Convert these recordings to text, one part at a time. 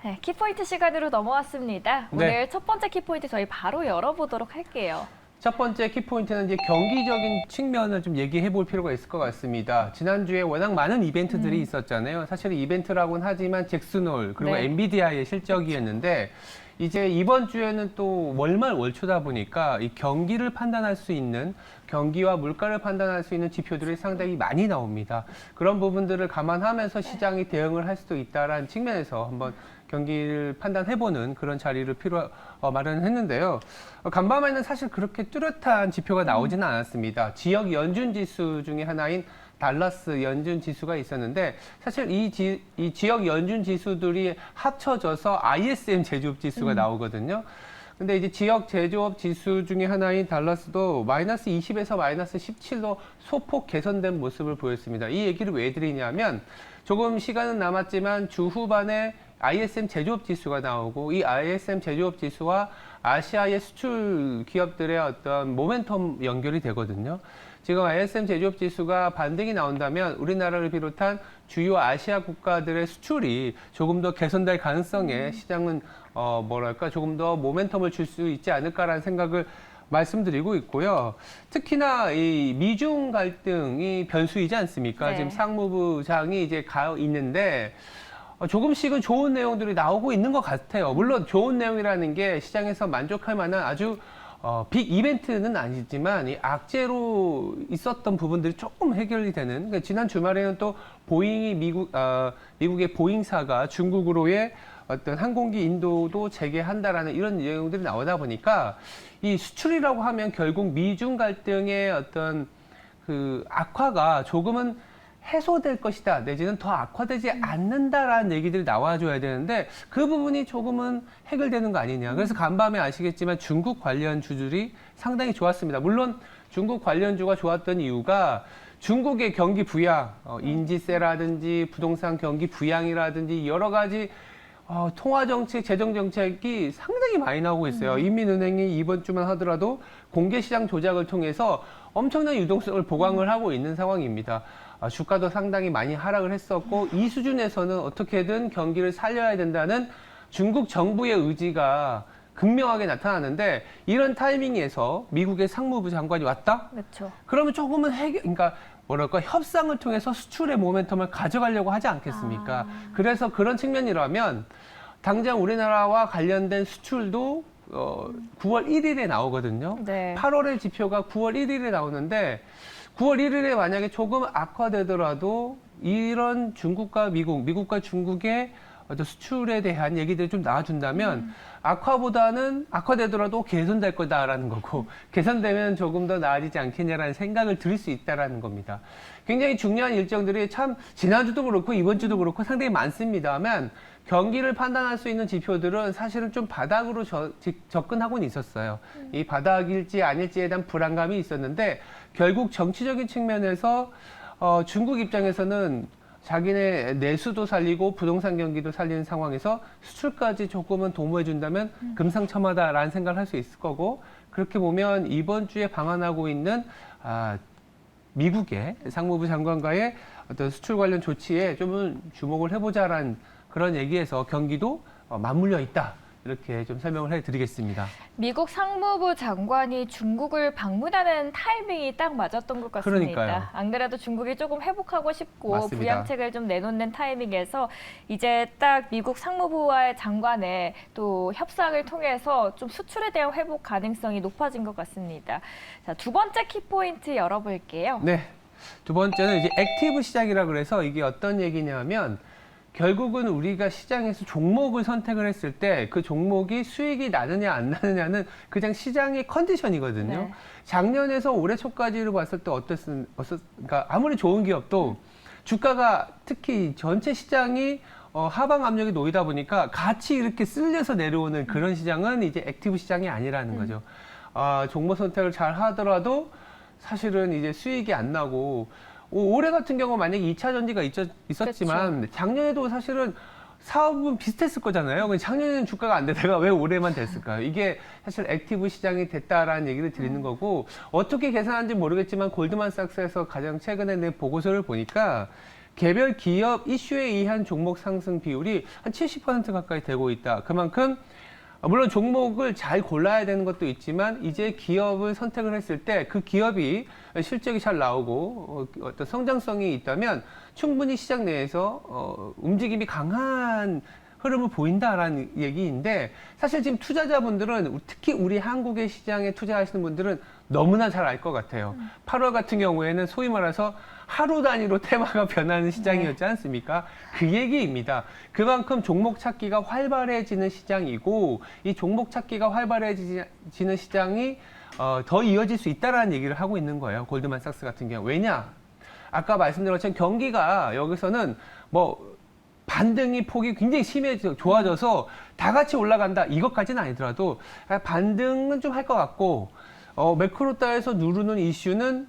네, 키포인트 시간으로 넘어왔습니다. 네. 오늘 첫 번째 키포인트 저희 바로 열어보도록 할게요. 첫 번째 키포인트는 이제 경기적인 측면을 좀 얘기해 볼 필요가 있을 것 같습니다. 지난주에 워낙 많은 이벤트들이 있었잖아요. 사실 이벤트라고는 하지만 잭슨홀 그리고 네. 엔비디아의 실적이었는데 이제 이번 주에는 또 월말 월초다 보니까 이 경기를 판단할 수 있는 경기와 물가를 판단할 수 있는 지표들이 상당히 많이 나옵니다. 그런 부분들을 감안하면서 시장이 대응을 할 수도 있다라는 측면에서 한번 경기를 판단해보는 그런 자리를 마련했는데요. 간밤에는 사실 그렇게 뚜렷한 지표가 나오지는 않았습니다. 지역 연준 지수 중에 하나인 달러스 연준 지수가 있었는데 사실 이 지역 연준 지수들이 합쳐져서 ISM 제조업 지수가 나오거든요. 근데 이제 지역 제조업 지수 중에 하나인 달러스도 마이너스 20에서 마이너스 17로 소폭 개선된 모습을 보였습니다. 이 얘기를 왜 드리냐면 조금 시간은 남았지만 주 후반에 ISM 제조업 지수가 나오고 이 ISM 제조업 지수와 아시아의 수출 기업들의 어떤 모멘텀 연결이 되거든요. 지금 ISM 제조업 지수가 반등이 나온다면 우리나라를 비롯한 주요 아시아 국가들의 수출이 조금 더 개선될 가능성에 시장은 조금 더 모멘텀을 줄 수 있지 않을까라는 생각을 말씀드리고 있고요. 특히나 이 미중 갈등이 변수이지 않습니까? 네. 지금 상무부장이 이제 가 있는데 조금씩은 좋은 내용들이 나오고 있는 것 같아요. 물론 좋은 내용이라는 게 시장에서 만족할 만한 아주 빅 이벤트는 아니지만 이 악재로 있었던 부분들이 조금 해결이 되는. 그러니까 지난 주말에는 또 보잉이 미국의 보잉사가 중국으로의 어떤 항공기 인도도 재개한다라는 이런 내용들이 나오다 보니까 이 수출이라고 하면 결국 미중 갈등의 어떤 그 악화가 조금은 해소될 것이다 내지는 더 악화되지 않는다라는 얘기들이 나와줘야 되는데 그 부분이 조금은 해결되는 거 아니냐. 그래서 간밤에 아시겠지만 중국 관련 주들이 상당히 좋았습니다. 물론 중국 관련주가 좋았던 이유가 중국의 경기 부양, 인지세라든지 부동산 경기 부양이라든지 여러 가지 통화정책, 재정정책이 상당히 많이 나오고 있어요. 인민은행이 이번 주만 하더라도 공개시장 조작을 통해서 엄청난 유동성을 보강을 하고 있는 상황입니다. 주가도 상당히 많이 하락을 했었고 이 수준에서는 어떻게든 경기를 살려야 된다는 중국 정부의 의지가 극명하게 나타나는데 이런 타이밍에서 미국의 상무부 장관이 왔다? 그렇죠. 그러면 조금은 협상을 통해서 수출의 모멘텀을 가져가려고 하지 않겠습니까? 그래서 그런 측면이라면 당장 우리나라와 관련된 수출도 9월 1일에 나오거든요. 네. 8월의 지표가 9월 1일에 나오는데 9월 1일에 만약에 조금 악화되더라도 이런 중국과 미국과 중국의 어떤 수출에 대한 얘기들이 좀 나와준다면 악화되더라도 개선될 거다라는 거고 개선되면 조금 더 나아지지 않겠냐라는 생각을 들을 수 있다라는 겁니다. 굉장히 중요한 일정들이 참 지난주도 그렇고 이번 주도 그렇고 상당히 많습니다만 경기를 판단할 수 있는 지표들은 사실은 좀 바닥으로 접근하고는 있었어요. 이 바닥일지 아닐지에 대한 불안감이 있었는데 결국 정치적인 측면에서 중국 입장에서는 자기네 내수도 살리고 부동산 경기도 살리는 상황에서 수출까지 조금은 도모해 준다면 금상첨화다라는 생각을 할 수 있을 거고 그렇게 보면 이번 주에 방한하고 있는 미국의 상무부 장관과의 어떤 수출 관련 조치에 좀 주목을 해보자라는 그런 얘기에서 경기도 맞물려 있다. 이렇게 좀 설명을 해드리겠습니다. 미국 상무부 장관이 중국을 방문하는 타이밍이 딱 맞았던 것 같습니다. 그러니까요. 안 그래도 중국이 조금 회복하고 싶고 맞습니다. 부양책을 좀 내놓는 타이밍에서 이제 딱 미국 상무부와의 장관의 또 협상을 통해서 좀 수출에 대한 회복 가능성이 높아진 것 같습니다. 자, 두 번째 키포인트 열어볼게요. 네. 두 번째는 이제 액티브 시장이라 그래서 이게 어떤 얘기냐면 결국은 우리가 시장에서 종목을 선택을 했을 때 그 종목이 수익이 나느냐 안 나느냐는 그냥 시장의 컨디션이거든요. 네. 작년에서 올해 초까지로 봤을 때 그러니까 아무리 좋은 기업도 주가가 특히 전체 시장이 하방 압력이 놓이다 보니까 같이 이렇게 쓸려서 내려오는 그런 시장은 이제 액티브 시장이 아니라는 거죠. 종목 선택을 잘 하더라도 사실은 이제 수익이 안 나고 올해 같은 경우 만약에 2차 전지가 있었지만 그렇죠. 작년에도 사실은 사업은 비슷했을 거잖아요. 근데 작년에는 주가가 안 되다가 왜 올해만 됐을까요? 이게 사실 액티브 시장이 됐다라는 얘기를 드리는 거고 어떻게 계산하는지 모르겠지만 골드만삭스에서 가장 최근에 낸 보고서를 보니까 개별 기업 이슈에 의한 종목 상승 비율이 한 70% 가까이 되고 있다. 그만큼 물론 종목을 잘 골라야 되는 것도 있지만 이제 기업을 선택을 했을 때 그 기업이 실적이 잘 나오고 어떤 성장성이 있다면 충분히 시장 내에서 움직임이 강한 흐름을 보인다라는 얘기인데 사실 지금 투자자분들은 특히 우리 한국의 시장에 투자하시는 분들은 너무나 잘 알 것 같아요. 8월 같은 경우에는 소위 말해서 하루 단위로 테마가 변하는 시장이었지 않습니까? 그 얘기입니다. 그만큼 종목 찾기가 활발해지는 시장이고 이 종목 찾기가 활발해지는 시장이 더 이어질 수 있다라는 얘기를 하고 있는 거예요. 골드만삭스 같은 경우. 왜냐? 아까 말씀드린 것처럼 경기가 여기서는 뭐 반등이 폭이 굉장히 좋아져서 다 같이 올라간다 이것까지는 아니더라도 반등은 좀 할 것 같고 매크로 따에서 누르는 이슈는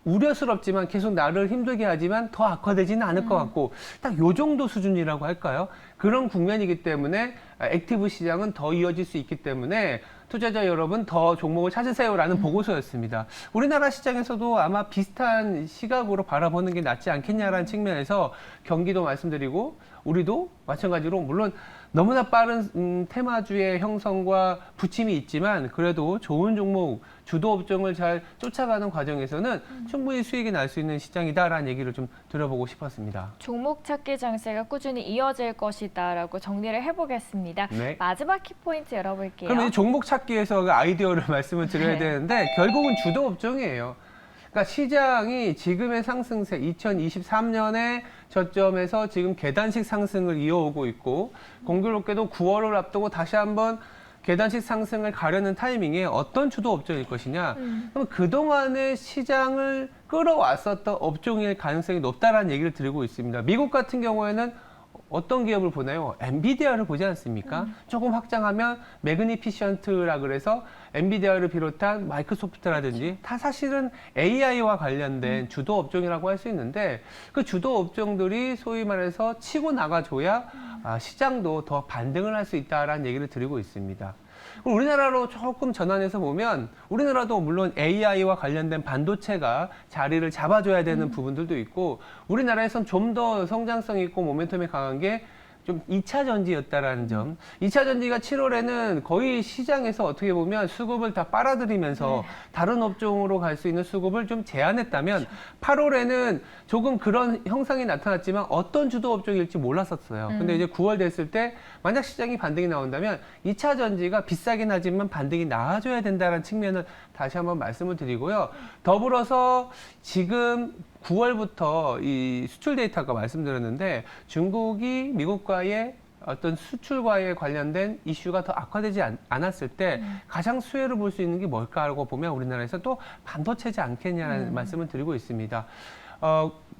우려스럽지만 계속 나를 힘들게 하지만 더 악화되지는 않을 것 같고 딱 요 정도 수준이라고 할까요? 그런 국면이기 때문에 액티브 시장은 더 이어질 수 있기 때문에 투자자 여러분 더 종목을 찾으세요라는 보고서였습니다. 우리나라 시장에서도 아마 비슷한 시각으로 바라보는 게 낫지 않겠냐라는 측면에서 경기도 말씀드리고 우리도 마찬가지로 물론 너무나 빠른 테마주의 형성과 부침이 있지만 그래도 좋은 종목, 주도 업종을 잘 쫓아가는 과정에서는 충분히 수익이 날 수 있는 시장이다라는 얘기를 좀 들어보고 싶었습니다. 종목 찾기 장세가 꾸준히 이어질 것이다라고 정리를 해보겠습니다. 네. 마지막 키포인트 열어볼게요. 그럼 이제 종목 찾기에서 그 아이디어를 말씀을 드려야 네. 되는데 결국은 주도 업종이에요. 그러니까 시장이 지금의 상승세 2023년에 저점에서 지금 계단식 상승을 이어오고 있고 공교롭게도 9월을 앞두고 다시 한번 계단식 상승을 가려는 타이밍에 어떤 주도 업종일 것이냐. 그럼 그동안의 시장을 끌어왔었던 업종일 가능성이 높다라는 얘기를 드리고 있습니다. 미국 같은 경우에는 어떤 기업을 보나요? 엔비디아를 보지 않습니까? 조금 확장하면 매그니피션트라 그래서 엔비디아를 비롯한 마이크로소프트라든지 다 사실은 AI와 관련된 주도 업종이라고 할 수 있는데 그 주도 업종들이 소위 말해서 치고 나가줘야 시장도 더 반등을 할 수 있다라는 얘기를 드리고 있습니다. 우리나라로 조금 전환해서 보면 우리나라도 물론 AI와 관련된 반도체가 자리를 잡아줘야 되는 부분들도 있고 우리나라에선 좀 더 성장성 있고 모멘텀이 강한 게 좀 2차 전지였다라는 점. 2차 전지가 7월에는 거의 시장에서 어떻게 보면 수급을 다 빨아들이면서 다른 업종으로 갈 수 있는 수급을 좀 제한했다면 8월에는 조금 그런 형상이 나타났지만 어떤 주도 업종일지 몰랐었어요. 근데 이제 9월 됐을 때 만약 시장이 반등이 나온다면 2차 전지가 비싸긴 하지만 반등이 나와줘야 된다는 측면을 다시 한번 말씀을 드리고요. 더불어서 지금 9월부터 이 수출 데이터가 말씀드렸는데 중국이 미국과의 어떤 수출과의 관련된 이슈가 더 악화되지 않았을 때 가장 수혜를 볼 수 있는 게 뭘까라고 보면 우리나라에서 또 반도체지 않겠냐는 말씀을 드리고 있습니다.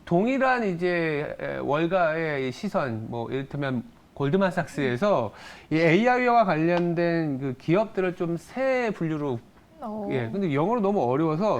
동일한 이제 월가의 시선, 뭐 이를테면 골드만삭스에서 이 AI와 관련된 그 기업들을 좀 세 분류로 근데 영어로 너무 어려워서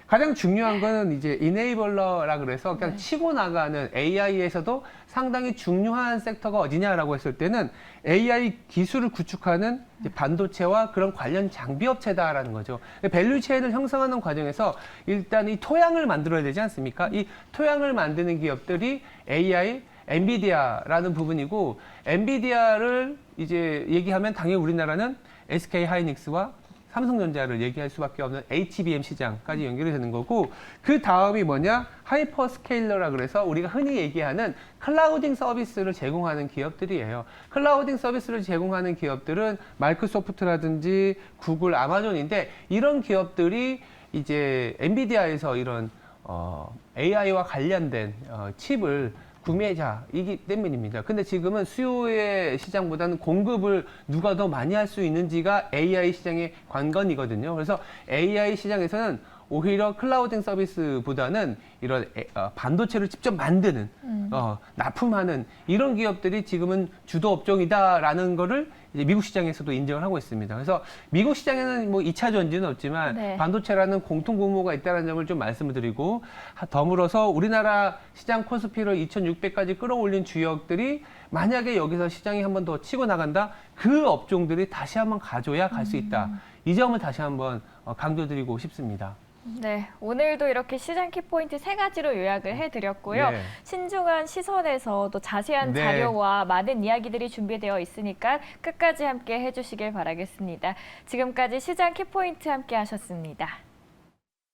가장 중요한 거는 이제 이네이블러라 그래서 그냥 치고 나가는 AI에서도 상당히 중요한 섹터가 어디냐라고 했을 때는 AI 기술을 구축하는 이제 반도체와 그런 관련 장비 업체다라는 거죠. 밸류 체인을 형성하는 과정에서 일단 이 토양을 만들어야 되지 않습니까? 이 토양을 만드는 기업들이 AI, 엔비디아라는 부분이고 엔비디아를 이제 얘기하면 당연히 우리나라는 SK 하이닉스와 삼성전자를 얘기할 수밖에 없는 HBM 시장까지 연결이 되는 거고 그 다음이 뭐냐? 하이퍼스케일러라 그래서 우리가 흔히 얘기하는 클라우딩 서비스를 제공하는 기업들이에요. 클라우딩 서비스를 제공하는 기업들은 마이크로소프트라든지 구글, 아마존인데 이런 기업들이 이제 엔비디아에서 이런 AI와 관련된 칩을 구매자이기 때문입니다. 근데 지금은 수요의 시장보다는 공급을 누가 더 많이 할 수 있는지가 AI 시장의 관건이거든요. 그래서 AI 시장에서는 오히려 클라우딩 서비스보다는 이런 반도체를 직접 만드는, 납품하는 이런 기업들이 지금은 주도 업종이다라는 거를 이제 미국 시장에서도 인정을 하고 있습니다. 그래서 미국 시장에는 뭐 2차 전지는 없지만 반도체라는 공통 분모가 있다는 점을 좀 말씀을 드리고 더불어서 우리나라 시장 코스피를 2,600까지 끌어올린 주역들이 만약에 여기서 시장이 한 번 더 치고 나간다, 그 업종들이 다시 한번 가줘야 갈 수 있다. 이 점을 다시 한번 강조드리고 싶습니다. 네, 오늘도 이렇게 시장 키포인트 세 가지로 요약을 해드렸고요. 네. 신중한 시선에서 또 자세한 네. 자료와 많은 이야기들이 준비되어 있으니까 끝까지 함께 해주시길 바라겠습니다. 지금까지 시장 키포인트 함께 하셨습니다.